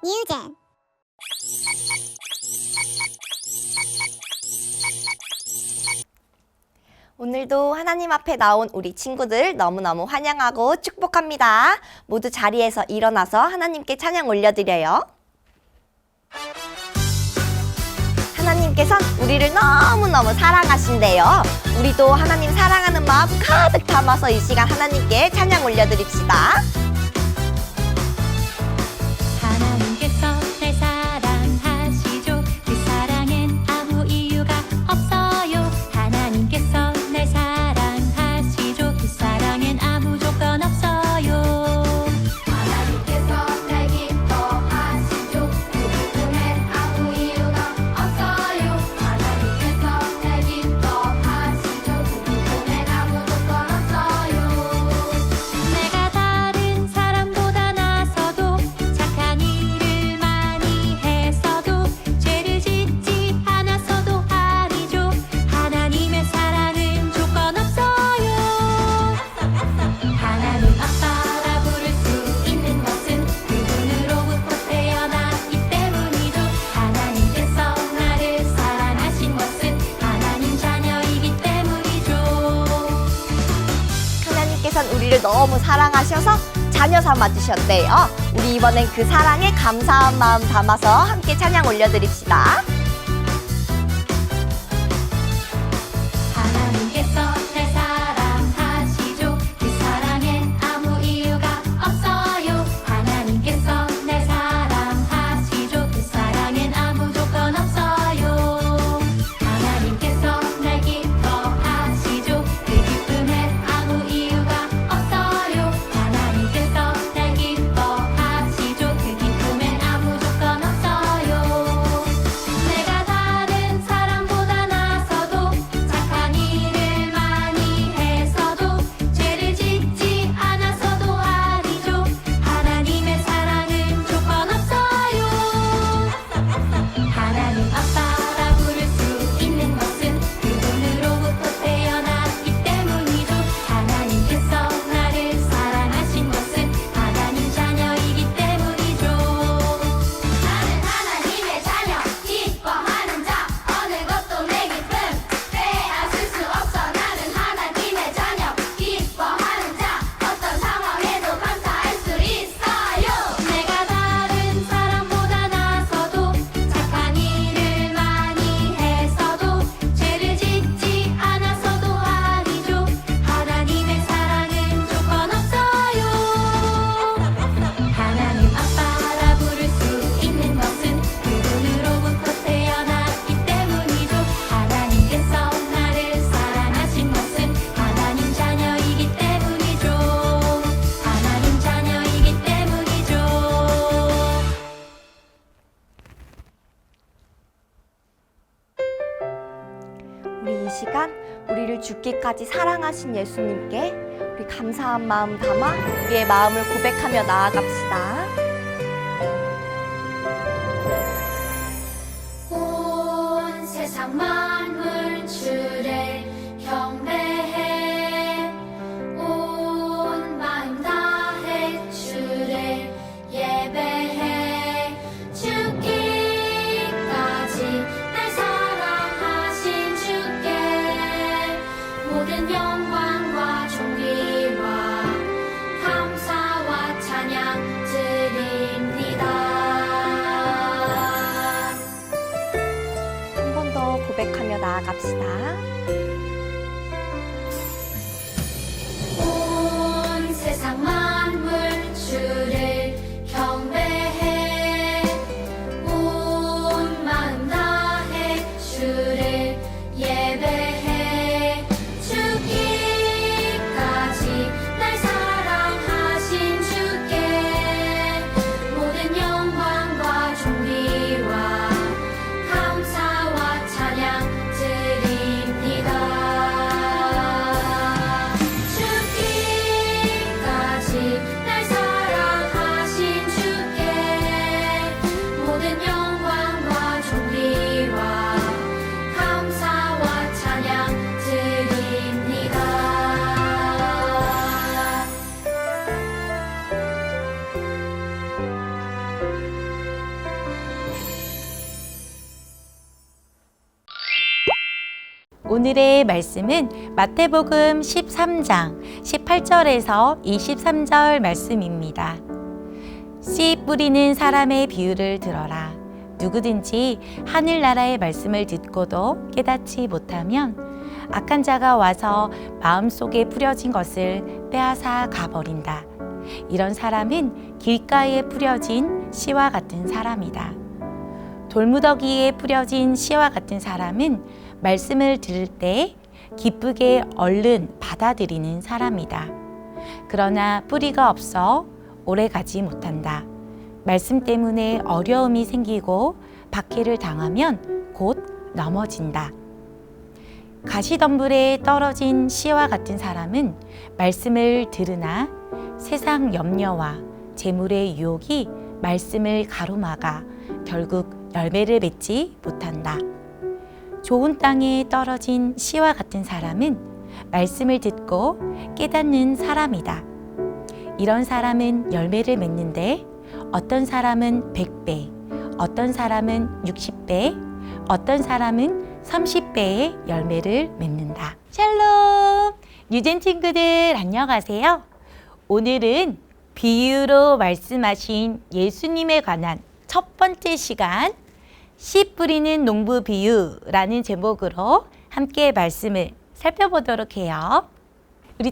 뉴젠. 오늘도 하나님 앞에 나온 우리 친구들 너무너무 환영하고 축복합니다. 모두 자리에서 일어나서 하나님께 찬양 올려드려요. 하나님께선 우리를 너무너무 사랑하신대요. 우리도 하나님 사랑하는 마음 가득 담아서 이 시간 하나님께 찬양 올려드립시다. 하나님께서 날 사랑하시죠. 그 사랑엔 아무 이유가 없어요. 하나님께서 날 사랑하시죠. 그 사랑엔 아무 조건 없어요. 하나님께서 날 기뻐하시죠. 그 기쁨엔 아무 이유가 없어요. 하나님께서 날 기뻐하시죠. 그 기쁨엔 아무 조건 없어요. 내가 다른 사람보다 나서도 착한 일을 많이 했어도 죄를 짓지 않았어도 아니죠. 하나님의 사랑은 조건 없어요. 하나님 아빠라 부를 수 있는 것은 그분으로부터 태어났기 때문이죠. 하나님께서 나를 사랑하신 것은 하나님 자녀이기 때문이죠. 하나님께선 우리를 너무 사랑하셔서 자녀 삼아주셨대요. 우리 이번엔 그 사랑에 감사한 마음 담아서 함께 찬양 올려드립시다. 하나님께서 날 사랑하시죠. 그 사랑엔 아무 이유가 없어요. 하나님께서 날 사랑하시죠. 그 사랑엔 아무 조건 없어요. 하나님께서 날 기뻐하시죠. 그 기쁨엔 아무 이유가 없어요. 하나님께서 날 기뻐하시죠. 그 기쁨엔 아무 조건 없어요. 내가 다른 사람보다 나서도 착한 일을 많이 했어도 죄를 짓지 않았어도 아니죠. 하나님의 사랑은 조건 없어요. 하나님 아빠라 부를 수 있는 것은 그분으로부터 태어났기 때문이죠. 하나님께서 나를 사랑하신 것은 하나님 자녀이기 때문이죠. 나는 하나님의 자녀 기뻐하는 자 어느 것도 내 기쁨 빼앗을 수 없어. 나는 하나님의 자녀 기뻐하는 자 어떤 상황에도 감사할 수 있어요. 내가 다른 사람보다 나서도 착한 일을 많이 했어도 죄를 짓지 않았어도 아니죠. 하나님의 사랑은 조건 없어요. 하나님 아빠라 부를 수 있는 것은 그분으로부터 태어났기 때문이죠. 하나님께서 나를 사랑하신 것은 하나님 자녀이기 때문이죠. 하나님 자녀이기 때문이죠. 우리 이 시간 우리를 죽기까지 사랑하신 예수님께 우리 감사한 마음 담아 우리의 마음을 고백하며 나아갑시다. 온 세상 만물 주를 경배해. 온 마음 다해 주를 예배해. 죽기까지 날 사랑하신 주께 모든 영광과 존귀와 감사와 찬양 드립니다. 한 번 더 고백하며 나아갑시다. 오늘의 말씀은 마태복음 13장 18절에서 23절 말씀입니다. 씨 뿌리는 사람의 비유를 들어라. 누구든지 하늘나라의 말씀을 듣고도 깨닫지 못하면 악한 자가 와서 마음속에 뿌려진 것을 빼앗아 가버린다. 이런 사람은 길가에 뿌려진 씨와 같은 사람이다. 돌무더기에 뿌려진 씨와 같은 사람은 말씀을 들을 때 기쁘게 얼른 받아들이는 사람이다. 그러나 뿌리가 없어 오래 가지 못한다. 말씀 때문에 어려움이 생기고 박해를 당하면 곧 넘어진다. 가시덤불에 떨어진 씨와 같은 사람은 말씀을 들으나 세상 염려와 재물의 유혹이 말씀을 가로막아 결국 열매를 맺지 못한다. 좋은 땅에 떨어진 씨와 같은 사람은 말씀을 듣고 깨닫는 사람이다. 이런 사람은 열매를 맺는데 어떤 사람은 100배, 어떤 사람은 60배, 어떤 사람은 30배의 열매를 맺는다. 샬롬! 유젠 친구들 안녕하세요. 오늘은 비유로 말씀하신 예수님에 관한 첫 번째 시간 씨 뿌리는 농부 비유라는 제목으로 함께 말씀을 살펴보도록 해요. 우리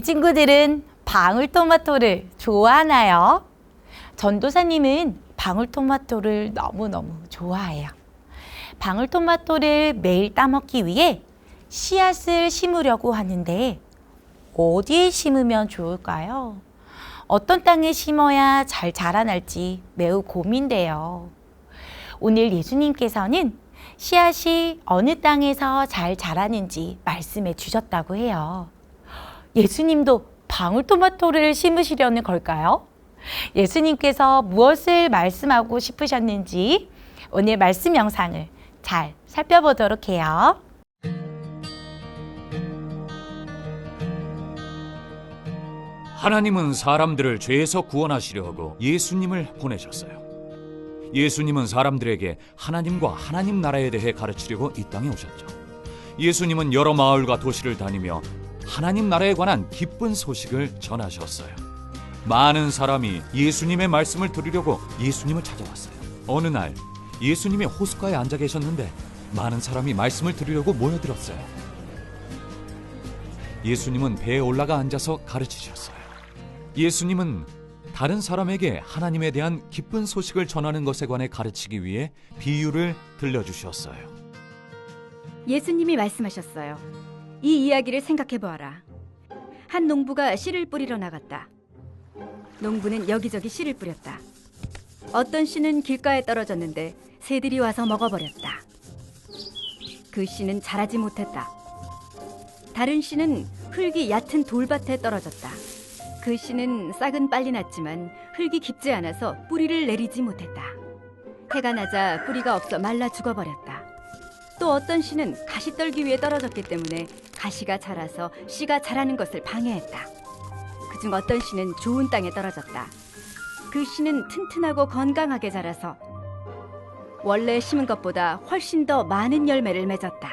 친구들은 방울토마토를 좋아하나요? 전도사님은 방울토마토를 너무너무 좋아해요. 방울토마토를 매일 따먹기 위해 씨앗을 심으려고 하는데 어디에 심으면 좋을까요? 어떤 땅에 심어야 잘 자라날지 매우 고민돼요. 오늘 예수님께서는 씨앗이 어느 땅에서 잘 자라는지 말씀해 주셨다고 해요. 예수님도 방울토마토를 심으시려는 걸까요? 예수님께서 무엇을 말씀하고 싶으셨는지 오늘 말씀 영상을 잘 살펴보도록 해요. 하나님은 사람들을 죄에서 구원하시려고 예수님을 보내셨어요. 예수님은 사람들에게 하나님과 하나님 나라에 대해 가르치려고 이 땅에 오셨죠. 예수님은 여러 마을과 도시를 다니며 하나님 나라에 관한 기쁜 소식을 전하셨어요. 많은 사람이 예수님의 말씀을 들으려고 예수님을 찾아왔어요. 어느 날 예수님이 호숫가에 앉아 계셨는데 많은 사람이 말씀을 들으려고 모여들었어요. 예수님은 배에 올라가 앉아서 가르치셨어요. 예수님은 다른 사람에게 하나님에 대한 기쁜 소식을 전하는 것에 관해 가르치기 위해 비유를 들려주셨어요. 예수님이 말씀하셨어요. 이 이야기를 생각해 보아라. 한 농부가 씨를 뿌리러 나갔다. 농부는 여기저기 씨를 뿌렸다. 어떤 씨는 길가에 떨어졌는데 새들이 와서 먹어버렸다. 그 씨는 자라지 못했다. 다른 씨는 흙이 얕은 돌밭에 떨어졌다. 그 씨는 싹은 빨리 났지만 흙이 깊지 않아서 뿌리를 내리지 못했다. 해가 나자 뿌리가 없어 말라 죽어버렸다. 또 어떤 씨는 가시떨기 위에 떨어졌기 때문에 가시가 자라서 씨가 자라는 것을 방해했다. 그중 어떤 씨는 좋은 땅에 떨어졌다. 그 씨는 튼튼하고 건강하게 자라서 원래 심은 것보다 훨씬 더 많은 열매를 맺었다.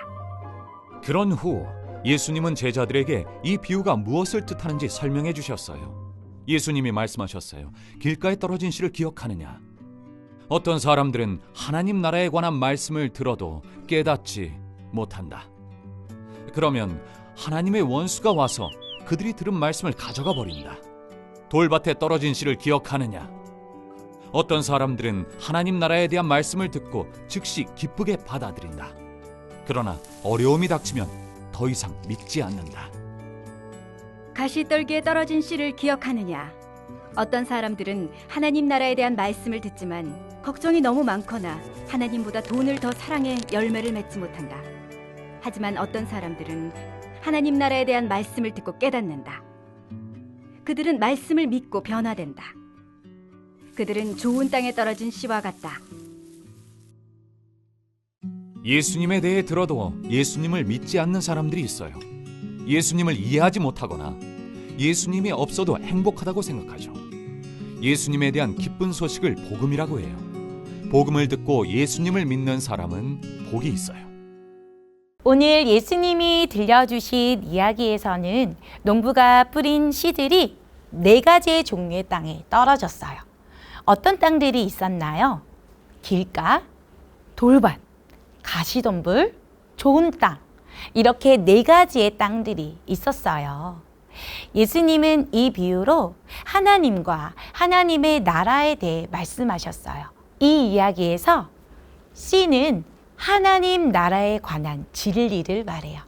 그런 후 예수님은 제자들에게 이 비유가 무엇을 뜻하는지 설명해 주셨어요. 예수님이 말씀하셨어요. 길가에 떨어진 씨를 기억하느냐? 어떤 사람들은 하나님 나라에 관한 말씀을 들어도 깨닫지 못한다. 그러면 하나님의 원수가 와서 그들이 들은 말씀을 가져가 버린다. 돌밭에 떨어진 씨를 기억하느냐? 어떤 사람들은 하나님 나라에 대한 말씀을 듣고 즉시 기쁘게 받아들인다. 그러나 어려움이 닥치면 더 이상 믿지 않는다. 가시떨기에 떨어진 씨를 기억하느냐? 어떤 사람들은 하나님 나라에 대한 말씀을 듣지만 걱정이 너무 많거나 하나님보다 돈을 더 사랑해 열매를 맺지 못한다. 하지만 어떤 사람들은 하나님 나라에 대한 말씀을 듣고 깨닫는다. 그들은 말씀을 믿고 변화된다. 그들은 좋은 땅에 떨어진 씨와 같다. 예수님에 대해 들어도 예수님을 믿지 않는 사람들이 있어요. 예수님을 이해하지 못하거나 예수님이 없어도 행복하다고 생각하죠. 예수님에 대한 기쁜 소식을 복음이라고 해요. 복음을 듣고 예수님을 믿는 사람은 복이 있어요. 오늘 예수님이 들려주신 이야기에서는 농부가 뿌린 씨들이 4가지의 종류의 땅에 떨어졌어요. 어떤 땅들이 있었나요? 길가, 돌밭, 가시덤불, 좋은 땅, 이렇게 4가지의 땅들이 있었어요. 예수님은 이 비유로 하나님과 하나님의 나라에 대해 말씀하셨어요. 이 이야기에서 씨는 하나님 나라에 관한 진리를 말해요.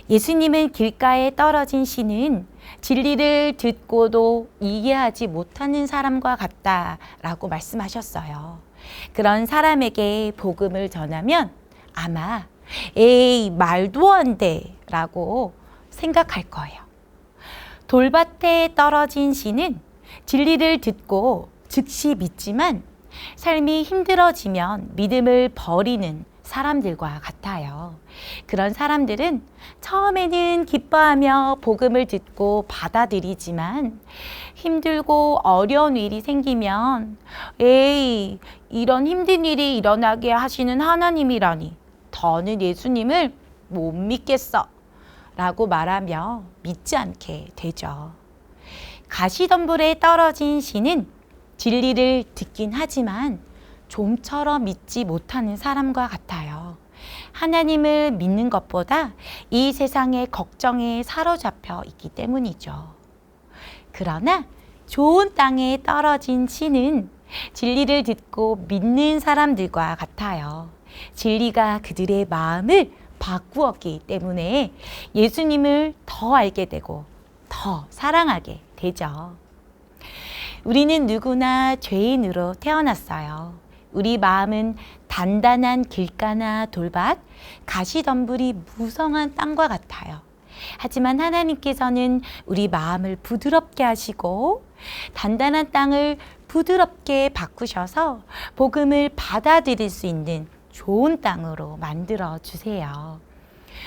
예수님은 길가에 떨어진 씨는 진리를 듣고도 이해하지 못하는 사람과 같다라고 말씀하셨어요. 그런 사람에게 복음을 전하면 아마 에이, 말도 안 돼 라고 생각할 거예요. 돌밭에 떨어진 씨는 진리를 듣고 즉시 믿지만 삶이 힘들어지면 믿음을 버리는 사람들과 같아요. 그런 사람들은 처음에는 기뻐하며 복음을 듣고 받아들이지만 힘들고 어려운 일이 생기면 에이, 이런 힘든 일이 일어나게 하시는 하나님이라니 더는 예수님을 못 믿겠어 라고 말하며 믿지 않게 되죠. 가시덤불에 떨어진 씨는 진리를 듣긴 하지만 좀처럼 믿지 못하는 사람과 같아요. 하나님을 믿는 것보다 이 세상의 걱정에 사로잡혀 있기 때문이죠. 그러나 좋은 땅에 떨어진 씨는 진리를 듣고 믿는 사람들과 같아요. 진리가 그들의 마음을 바꾸었기 때문에 예수님을 더 알게 되고 더 사랑하게 되죠. 우리는 누구나 죄인으로 태어났어요. 우리 마음은 단단한 길가나 돌밭, 가시덤불이 무성한 땅과 같아요. 하지만 하나님께서는 우리 마음을 부드럽게 하시고 단단한 땅을 부드럽게 바꾸셔서 복음을 받아들일 수 있는 좋은 땅으로 만들어 주세요.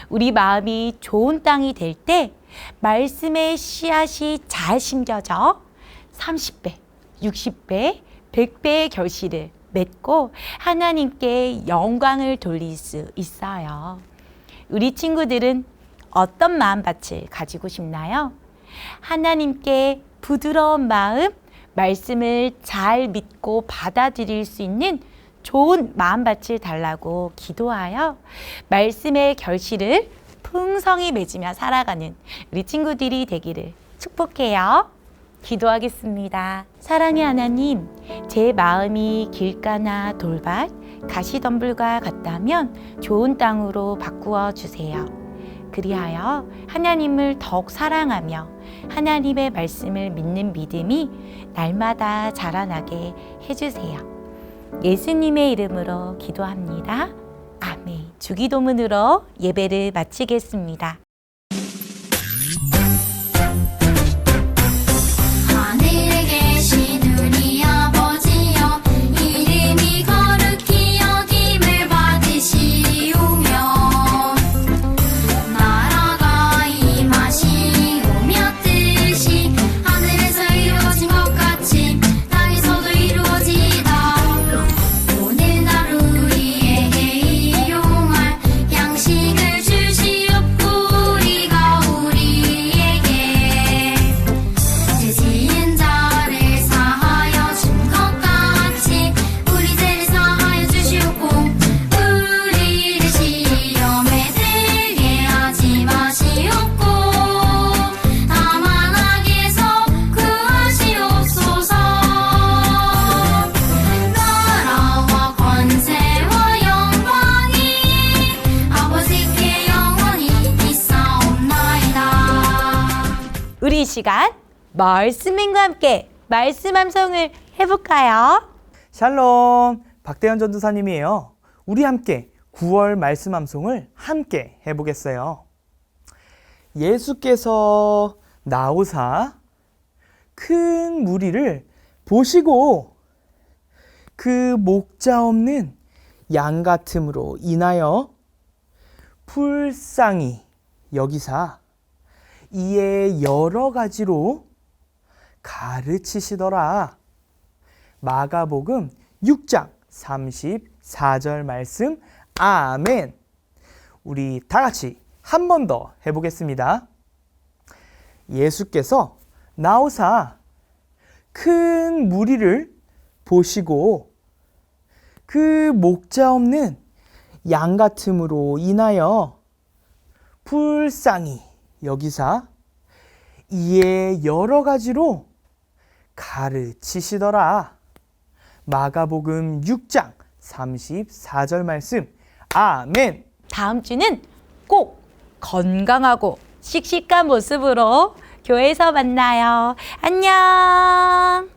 우리 마음이 좋은 땅이 될 때 말씀의 씨앗이 잘 심겨져 30배, 60배, 100배의 결실을 맺고 하나님께 영광을 돌릴 수 있어요. 우리 친구들은 어떤 마음밭을 가지고 싶나요? 하나님께 부드러운 마음, 말씀을 잘 믿고 받아들일 수 있는 좋은 마음밭을 달라고 기도하여 말씀의 결실을 풍성히 맺으며 살아가는 우리 친구들이 되기를 축복해요. 기도하겠습니다. 사랑의 하나님, 제 마음이 길가나 돌밭, 가시덤불과 같다면 좋은 땅으로 바꾸어 주세요. 그리하여 하나님을 더욱 사랑하며 하나님의 말씀을 믿는 믿음이 날마다 자라나게 해주세요. 예수님의 이름으로 기도합니다. 아멘. 주기도문으로 예배를 마치겠습니다. 하늘에 계신 우리 아버지여 이름이 거룩히 여김을 받으시오며 나라가 임하시오며 뜻이 하늘에서 이루어진 것 같이 땅에서도 이루어지이다. 오늘 하루 우리에게 일용할 양식을 주시옵고 우리가 우리에게 죄 지은 자를 사하여 준 것 같이 우리 죄를 사하여 주시옵고 우리를 시험에 들게 하지 마시옵고 다만 악에서 구하시옵소서. 나라와 권세와 영광이 아버지께 영원히 있사옵나이다. 우리 이 시간 말씀과 함께 말씀 함성을 해볼까요? 샬롬, 박대현 전도사님이에요. 우리 함께 9월 말씀 함송을 함께 해보겠어요. 예수께서 나오사 큰 무리를 보시고 그 목자 없는 양 같음으로 인하여 불쌍히 여기사 이에 여러 가지로 가르치시더라. 마가복음 6장 34절 말씀. 아멘. 우리 다 같이 한 번 더 해보겠습니다. 예수께서 나오사 큰 무리를 보시고 그 목자 없는 양 같음으로 인하여 불쌍히 여기사 이에 여러 가지로 가르치시더라. 마가복음 6장 34절 말씀. 아멘. 다음 주는 꼭 건강하고 씩씩한 모습으로 교회에서 만나요. 안녕.